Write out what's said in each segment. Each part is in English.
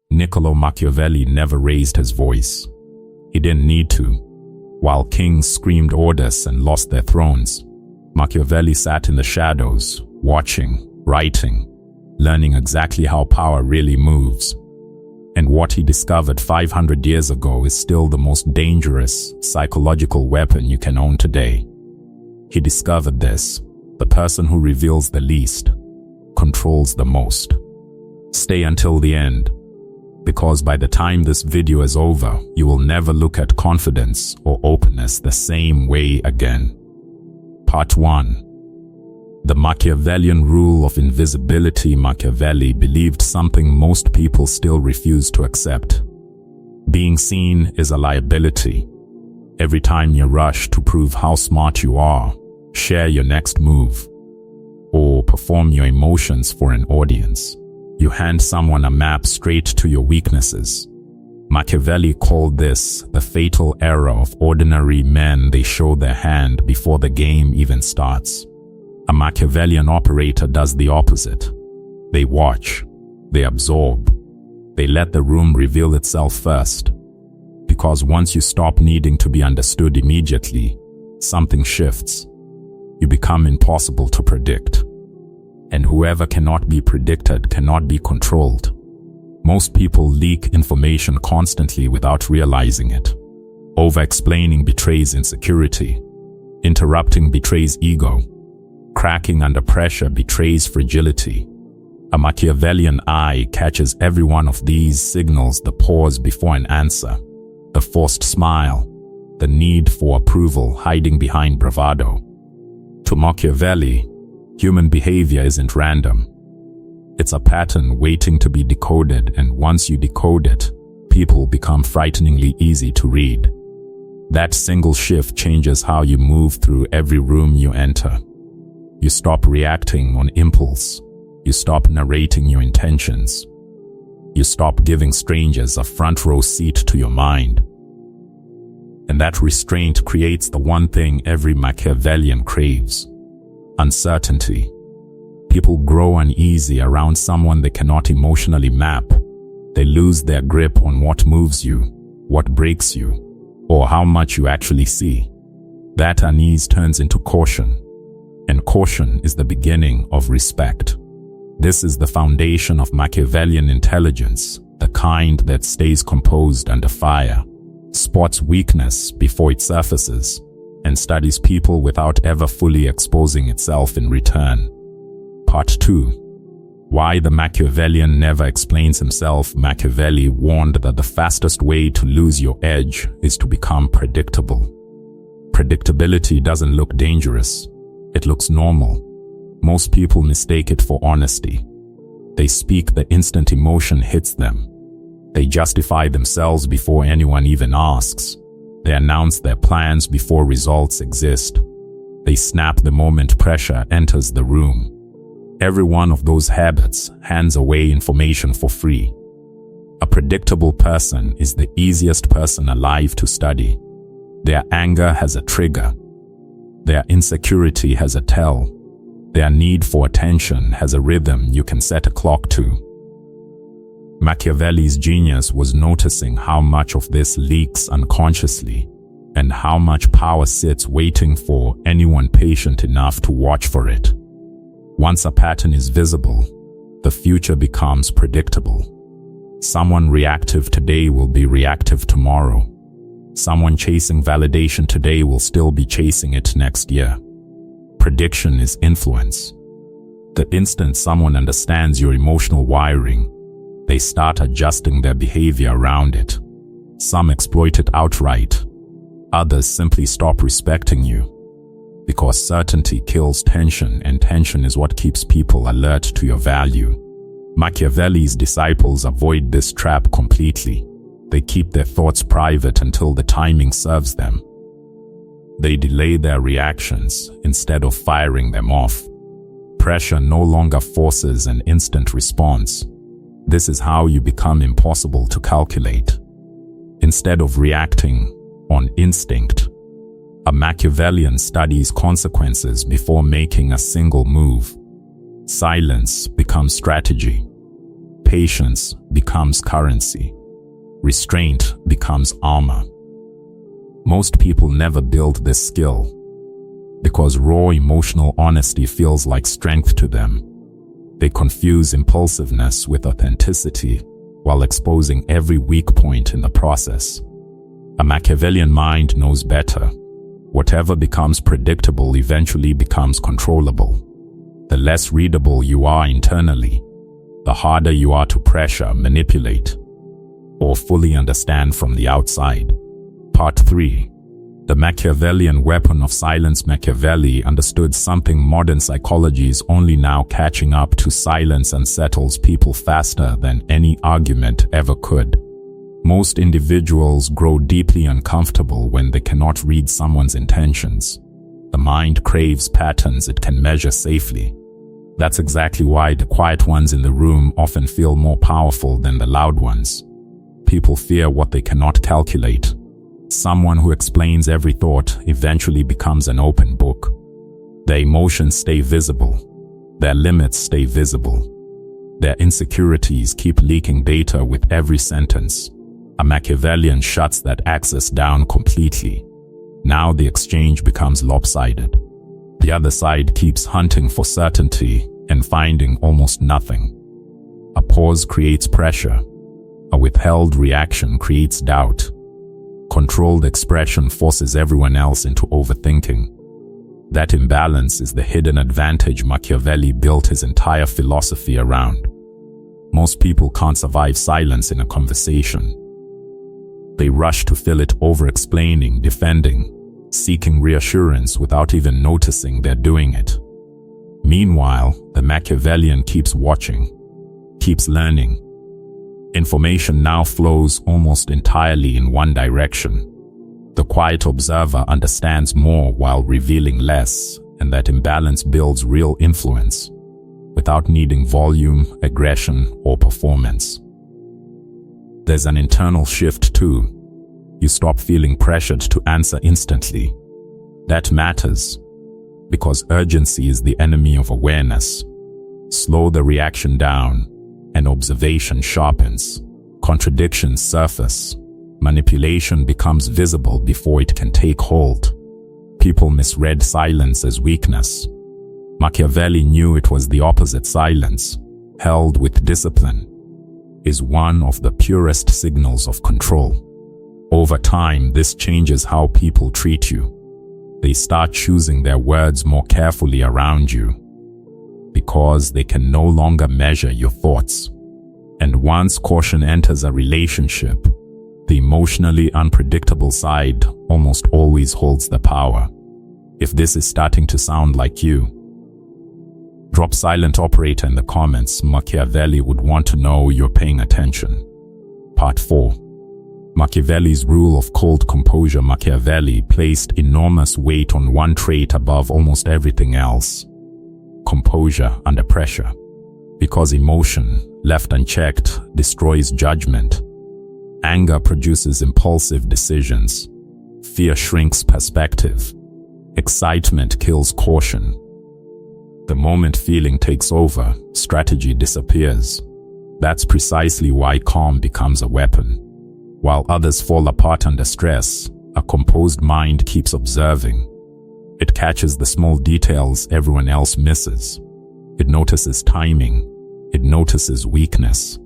Niccolo Machiavelli never raised his voice. He didn't need to. While kings screamed orders and lost their thrones, Machiavelli sat in the shadows, watching, writing, learning exactly how power really moves. And what he discovered 500 years ago is still the most dangerous psychological weapon you can own today. He discovered this: the person who reveals the least controls the most. Stay until the end, because by the time this video is over, you will never look at confidence or openness the same way again. Part 1. The Machiavellian rule of invisibility. Machiavelli believed something most people still refuse to accept. Being seen is a liability. Every time you rush to prove how smart you are, share your next move, or perform your emotions for an audience, you hand someone a map straight to your weaknesses. Machiavelli called this the fatal error of ordinary men. They show their hand before the game even starts. A Machiavellian operator does the opposite. They watch, they absorb, they let the room reveal itself first. Because once you stop needing to be understood immediately, something shifts. You become impossible to predict. And whoever cannot be predicted cannot be controlled. Most people leak information constantly without realizing it. Over-explaining betrays insecurity. Interrupting betrays ego. Cracking under pressure betrays fragility. A Machiavellian eye catches every one of these signals: the pause before an answer, the forced smile, the need for approval hiding behind bravado. To Machiavelli, human behavior isn't random. It's a pattern waiting to be decoded, and once you decode it, people become frighteningly easy to read. That single shift changes how you move through every room you enter. You stop reacting on impulse. You stop narrating your intentions. You stop giving strangers a front row seat to your mind. And that restraint creates the one thing every Machiavellian craves: uncertainty. People grow uneasy around someone they cannot emotionally map. They lose their grip on what moves you, what breaks you, or how much you actually see. That unease turns into caution. And caution is the beginning of respect. This is the foundation of Machiavellian intelligence, the kind that stays composed under fire, spots weakness before it surfaces, and studies people without ever fully exposing itself in return. Part 2. Why the Machiavellian never explains himself. Machiavelli warned that the fastest way to lose your edge is to become predictable. Predictability doesn't look dangerous. It looks normal. Most people mistake it for honesty. They speak the instant emotion hits them. They justify themselves before anyone even asks. They announce their plans before results exist. They snap the moment pressure enters the room. Every one of those habits hands away information for free. A predictable person is the easiest person alive to study. Their anger has a trigger. Their insecurity has a tell. Their need for attention has a rhythm you can set a clock to. Machiavelli's genius was noticing how much of this leaks unconsciously, and how much power sits waiting for anyone patient enough to watch for it. Once a pattern is visible, the future becomes predictable. Someone reactive today will be reactive tomorrow. Someone chasing validation today will still be chasing it next year. Prediction is influence. The instant someone understands your emotional wiring, they start adjusting their behavior around it. Some exploit it outright. Others simply stop respecting you. Because certainty kills tension, and tension is what keeps people alert to your value. Machiavelli's disciples avoid this trap completely. They keep their thoughts private until the timing serves them. They delay their reactions instead of firing them off. Pressure no longer forces an instant response. This is how you become impossible to calculate. Instead of reacting on instinct, a Machiavellian studies consequences before making a single move. Silence becomes strategy. patience becomes currency. Restraint becomes armor. Most people never build this skill because raw emotional honesty feels like strength to them. They confuse impulsiveness with authenticity while exposing every weak point in the process. A Machiavellian mind knows better. Whatever becomes predictable eventually becomes controllable. The less readable you are internally, the harder you are to pressure, manipulate, or fully understand from the outside. Part 3. The Machiavellian weapon of silence. Machiavelli understood something modern psychology is only now catching up to. Silence unsettles people faster than any argument ever could. Most individuals grow deeply uncomfortable when they cannot read someone's intentions. The mind craves patterns it can measure safely. That's exactly why the quiet ones in the room often feel more powerful than the loud ones. People fear what they cannot calculate. Someone who explains every thought eventually becomes an open book. Their emotions stay visible. Their limits stay visible. Their insecurities keep leaking data with every sentence. A Machiavellian shuts that access down completely. Now the exchange becomes lopsided. The other side keeps hunting for certainty and finding almost nothing. A pause creates pressure. A withheld reaction creates doubt. Controlled expression forces everyone else into overthinking. That imbalance is the hidden advantage Machiavelli built his entire philosophy around. Most people can't survive silence in a conversation. They rush to fill it, over-explaining, defending, seeking reassurance without even noticing they're doing it. Meanwhile, the Machiavellian keeps watching, keeps learning. Information now flows almost entirely in one direction. The quiet observer understands more while revealing less, and that imbalance builds real influence, without needing volume, aggression, or performance. There's an internal shift too. You stop feeling pressured to answer instantly. That matters, because urgency is the enemy of awareness. Slow the reaction down, and observation sharpens. Contradictions surface. Manipulation becomes visible before it can take hold. People misread silence as weakness. Machiavelli knew it was the opposite. Silence, held with discipline, is one of the purest signals of control. Over time, this changes how people treat you. They start choosing their words more carefully around you, because they can no longer measure your thoughts. And once caution enters a relationship, the emotionally unpredictable side almost always holds the power. If this is starting to sound like you, drop silent operator in the comments. Machiavelli would want to know you're paying attention. Part 4. Machiavelli's rule of cold composure. Machiavelli placed enormous weight on one trait above almost everything else: composure under pressure. Because emotion, left unchecked, destroys judgment. Anger produces impulsive decisions. Fear shrinks perspective. Excitement kills caution. The moment feeling takes over, strategy disappears. That's precisely why calm becomes a weapon. While others fall apart under stress, a composed mind keeps observing. It catches the small details everyone else misses. It notices timing. It notices weakness.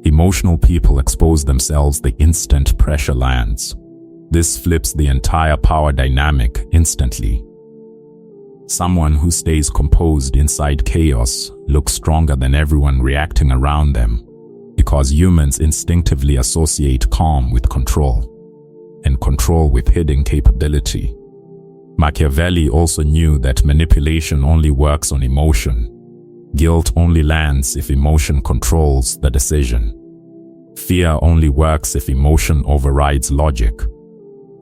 Emotional people expose themselves the instant pressure lands. This flips the entire power dynamic instantly. Someone who stays composed inside chaos looks stronger than everyone reacting around them, because humans instinctively associate calm with control, and control with hidden capability. Machiavelli also knew that manipulation only works on emotion. Guilt only lands if emotion controls the decision. Fear only works if emotion overrides logic.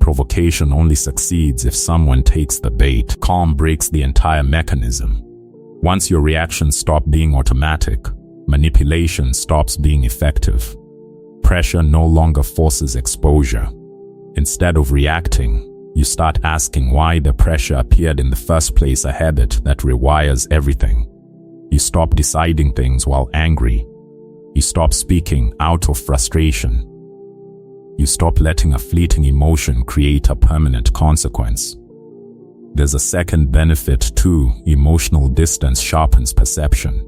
Provocation only succeeds if someone takes the bait. Calm breaks the entire mechanism. Once your reactions stop being automatic, manipulation stops being effective. Pressure no longer forces exposure. Instead of reacting, you start asking why the pressure appeared in the first place, a habit that rewires everything. You stop deciding things while angry. You stop speaking out of frustration. You stop letting a fleeting emotion create a permanent consequence. There's a second benefit too. Emotional distance sharpens perception.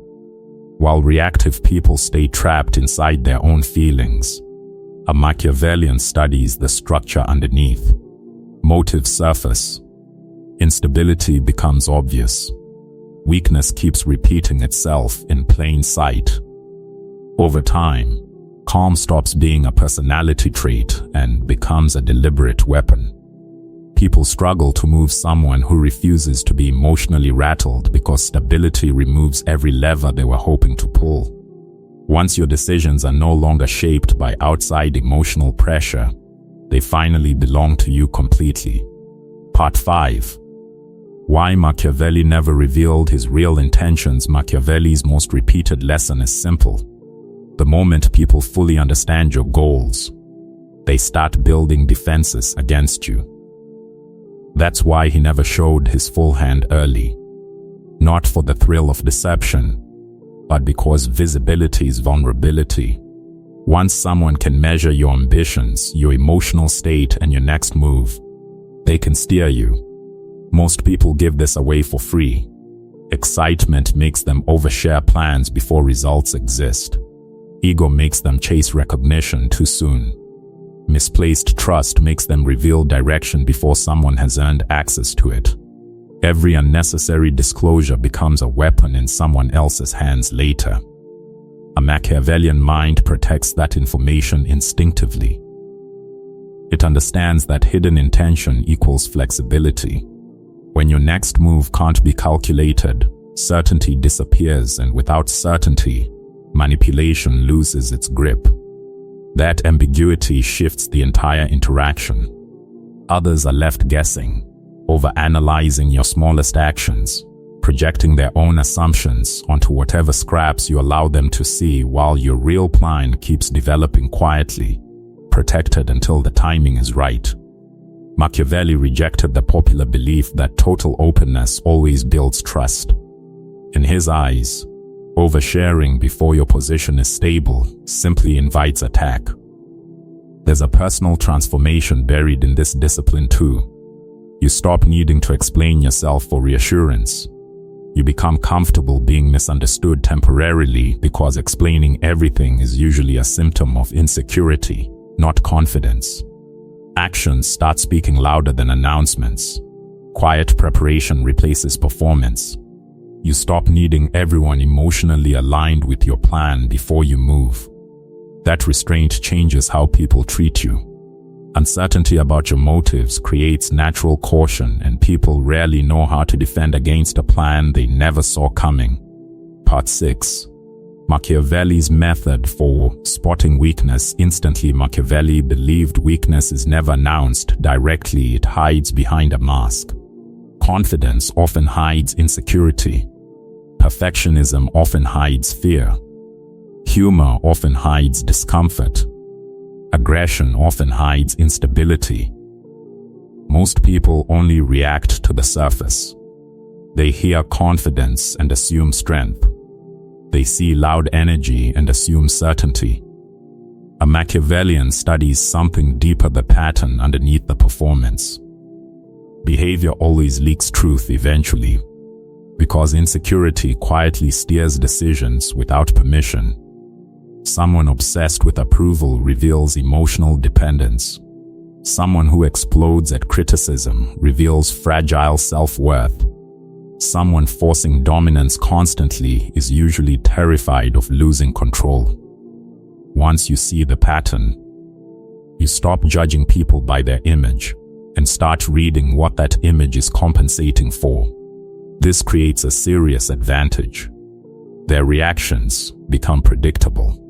While reactive people stay trapped inside their own feelings, a Machiavellian studies the structure underneath. Motives surface. Instability becomes obvious. Weakness keeps repeating itself in plain sight. Over time, calm stops being a personality trait and becomes a deliberate weapon. People struggle to move someone who refuses to be emotionally rattled because stability removes every lever they were hoping to pull. Once your decisions are no longer shaped by outside emotional pressure, they finally belong to you completely. Part 5. Why Machiavelli never revealed his real intentions. Machiavelli's most repeated lesson is simple. The moment people fully understand your goals, they start building defenses against you. That's why he never showed his full hand early. Not for the thrill of deception, but because visibility is vulnerability. Once someone can measure your ambitions, your emotional state, and your next move, they can steer you. Most people give this away for free. Excitement makes them overshare plans before results exist. Ego makes them chase recognition too soon. Misplaced trust makes them reveal direction before someone has earned access to it. Every unnecessary disclosure becomes a weapon in someone else's hands later. A Machiavellian mind protects that information instinctively. It understands that hidden intention equals flexibility. When your next move can't be calculated, certainty disappears, and without certainty, manipulation loses its grip. That ambiguity shifts the entire interaction. Others are left guessing, overanalyzing your smallest actions, projecting their own assumptions onto whatever scraps you allow them to see, while your real plan keeps developing quietly, protected until the timing is right. Machiavelli rejected the popular belief that total openness always builds trust. In his eyes, oversharing before your position is stable simply invites attack. There's a personal transformation buried in this discipline too. You stop needing to explain yourself for reassurance. You become comfortable being misunderstood temporarily because explaining everything is usually a symptom of insecurity, not confidence. Actions start speaking louder than announcements. Quiet preparation replaces performance. You stop needing everyone emotionally aligned with your plan before you move. That restraint changes how people treat you. Uncertainty about your motives creates natural caution, and people rarely know how to defend against a plan they never saw coming. Part 6. Machiavelli's method for spotting weakness. Instantly, Machiavelli believed weakness is never announced directly, it hides behind a mask. Confidence often hides insecurity. Perfectionism often hides fear. Humor often hides discomfort. Aggression often hides instability. Most people only react to the surface. They hear confidence and assume strength. They see loud energy and assume certainty. A Machiavellian studies something deeper, the pattern underneath the performance. Behavior always leaks truth eventually, because insecurity quietly steers decisions without permission. Someone obsessed with approval reveals emotional dependence. Someone who explodes at criticism reveals fragile self-worth. Someone forcing dominance constantly is usually terrified of losing control. Once you see the pattern, you stop judging people by their image and start reading what that image is compensating for. This creates a serious advantage. Their reactions become predictable.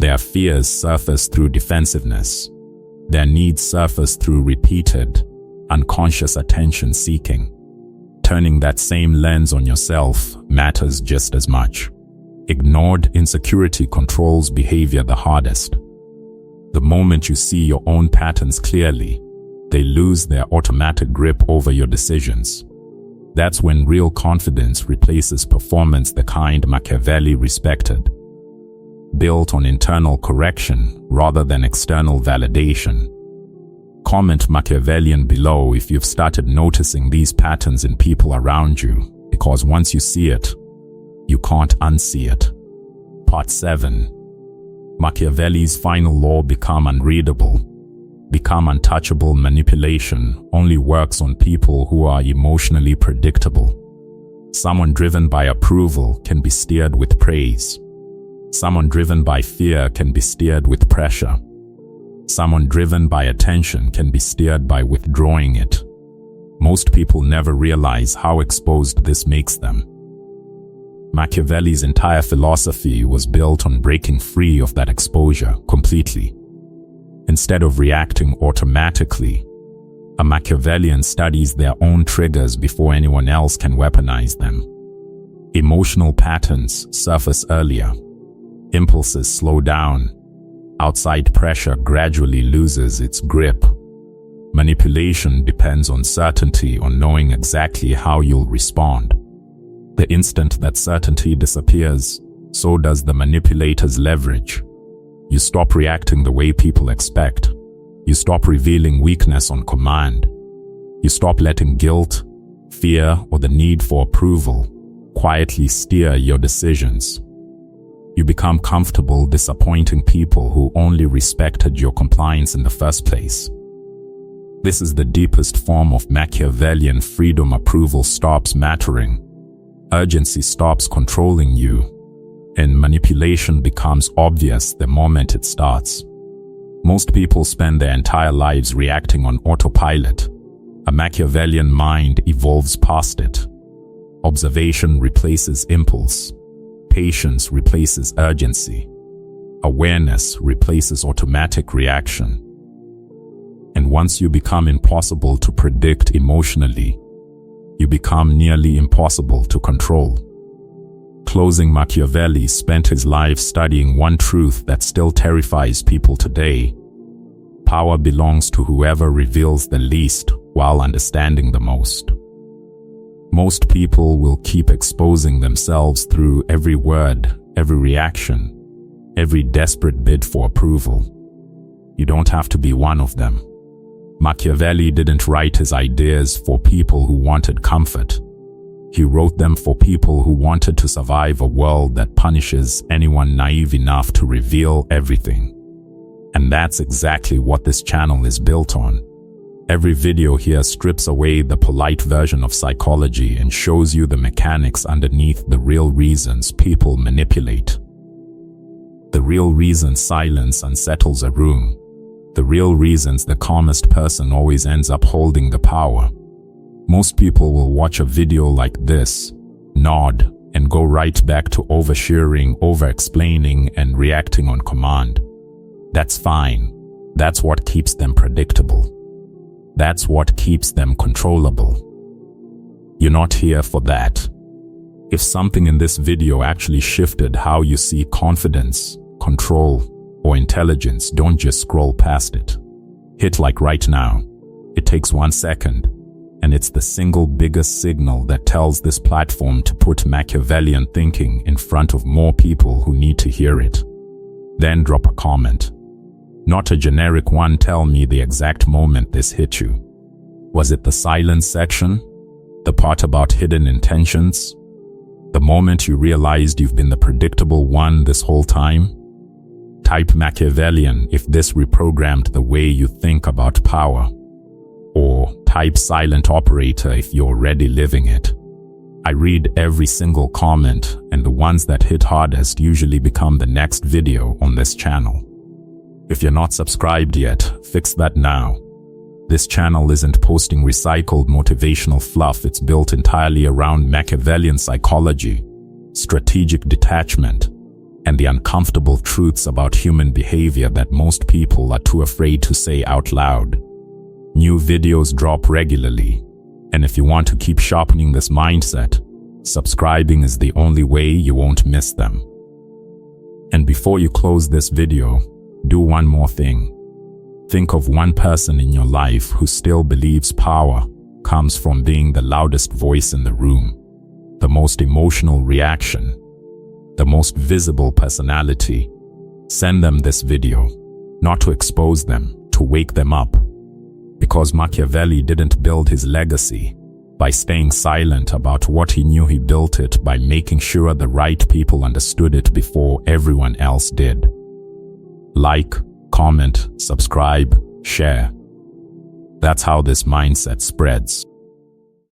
Their fears surface through defensiveness. Their needs surface through repeated, unconscious attention-seeking. Turning that same lens on yourself matters just as much. Ignored insecurity controls behavior the hardest. The moment you see your own patterns clearly, they lose their automatic grip over your decisions. That's when real confidence replaces performance, the kind Machiavelli respected. built on internal correction rather than external validation. Comment Machiavellian below if you've started noticing these patterns in people around you, because once you see it, you can't unsee it. Part 7. Machiavelli's final law: become unreadable. Become untouchable. Manipulation only works on people who are emotionally predictable. Someone driven by approval can be steered with praise. Someone driven by fear can be steered with pressure. Someone driven by attention can be steered by withdrawing it. Most people never realize how exposed this makes them. Machiavelli's entire philosophy was built on breaking free of that exposure completely. Instead of reacting automatically, a Machiavellian studies their own triggers before anyone else can weaponize them. Emotional patterns surface earlier. Impulses slow down. Outside pressure gradually loses its grip. Manipulation depends on certainty, on knowing exactly how you'll respond. The instant that certainty disappears, so does the manipulator's leverage. You stop reacting the way people expect. You stop revealing weakness on command. You stop letting guilt, fear, or the need for approval quietly steer your decisions. You become comfortable disappointing people who only respected your compliance in the first place. This is the deepest form of Machiavellian freedom. Approval stops mattering. Urgency stops controlling you, and manipulation becomes obvious the moment it starts. Most people spend their entire lives reacting on autopilot. A Machiavellian mind evolves past it. Observation replaces impulse. Patience replaces urgency. Awareness replaces automatic reaction. And once you become impossible to predict emotionally, you become nearly impossible to control. Closing: Machiavelli spent his life studying one truth that still terrifies people today. Power belongs to whoever reveals the least while understanding the most. Most people will keep exposing themselves through every word, every reaction, every desperate bid for approval. You don't have to be one of them. Machiavelli didn't write his ideas for people who wanted comfort. He wrote them for people who wanted to survive a world that punishes anyone naive enough to reveal everything. And that's exactly what this channel is built on. Every video here strips away the polite version of psychology and shows you the mechanics underneath the real reasons people manipulate. The real reason silence unsettles a room. The real reasons the calmest person always ends up holding the power. Most people will watch a video like this, nod, and go right back to oversharing, over-explaining, and reacting on command. That's fine. That's what keeps them predictable. That's what keeps them controllable. You're not here for that. If something in this video actually shifted how you see confidence, control, or intelligence, don't just scroll past it. Hit like right now. It takes 1 second, and it's the single biggest signal that tells this platform to put Machiavellian thinking in front of more people who need to hear it. Then drop a comment. Not a generic one. Tell me the exact moment this hit you. Was it the silence section? The part about hidden intentions? The moment you realized you've been the predictable one this whole time? Type Machiavellian if this reprogrammed the way you think about power. Or type silent operator if you're already living it. I read every single comment, and the ones that hit hardest usually become the next video on this channel. If you're not subscribed yet, fix that now. This channel isn't posting recycled motivational fluff. It's built entirely around Machiavellian psychology, strategic detachment, and the uncomfortable truths about human behavior that most people are too afraid to say out loud. New videos drop regularly, and if you want to keep sharpening this mindset, subscribing is the only way you won't miss them. And before you close this video, do one more thing. Think of one person in your life who still believes power comes from being the loudest voice in the room, the most emotional reaction, the most visible personality, Send them this video, not to expose them, to wake them up. Because Machiavelli didn't build his legacy by staying silent about what he knew. He built it by making sure the right people understood it before everyone else did. Like, comment, subscribe, share. That's how this mindset spreads.